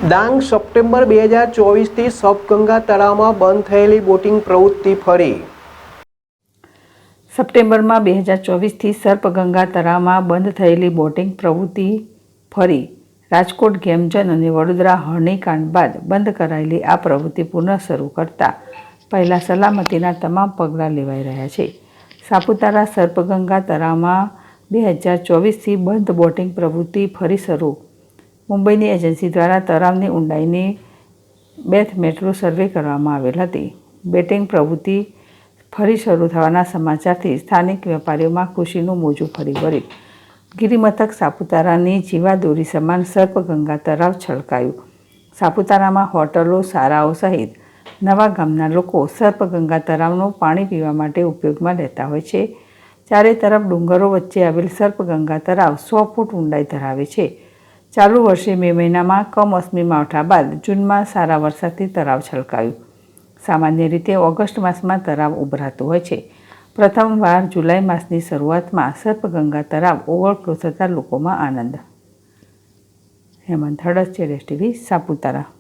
Dang September 2024થી સબગંગા તળાવમાં બંધ થયેલી બોટિંગ પ્રવૃત્તિ ફરી। સપ્ટેમ્બરમાં 2024થી સર્પગંગા તળાવમાં બંધ થયેલી બોટિંગ પ્રવૃત્તિ ફરી। રાજકોટ ગેમઝોન અને વડોદરા હરણીકાંડ બાદ બંધ કરાયેલી આ પ્રવૃત્તિ પુનઃ શરૂ કરતા પહેલા સલામતીના તમામ પગલાં લેવાઈ રહ્યા છે। સાપુતારા સર્પગંગા તળાવમાં 2024થી બંધ બોટિંગ પ્રવૃત્તિ ફરી શરૂ। મુંબઈની એજન્સી દ્વારા તળાવની ઊંડાઈની બેથ મેટ્રો સર્વે કરવામાં આવેલ હતી। બોટિંગ પ્રવૃત્તિ ફરી શરૂ થવાના સમાચારથી સ્થાનિક વેપારીઓમાં ખુશીનું મોજું ફરી વળ્યું। ગિરિમથક સાપુતારાની જીવાદોરી સમાન સર્પગંગા તળાવ છલકાયું। સાપુતારામાં હોટલો, શાળાઓ સહિત નવા ગામના લોકો સર્પગંગા તળાવનું પાણી પીવા માટે ઉપયોગમાં લેતા હોય છે। ચારે તરફ ડુંગરો વચ્ચે આવેલ સર્પગંગા તળાવ 100 ફૂટ ઊંડાઈ ધરાવે છે। ચાલુ વર્ષે મે મહિનામાં કમોસમી માવઠા બાદ જૂનમાં સારા વરસાદથી તળાવ છલકાયું। સામાન્ય રીતે ઓગસ્ટ માસમાં તળાવ ઉભરાતું હોય છે। પ્રથમવાર જુલાઈ માસની શરૂઆતમાં સર્પગંગા તળાવ ઓવરફ્લો થતાં લોકોમાં આનંદ। હેમંત હડસ, ZSTV, સાપુતારા।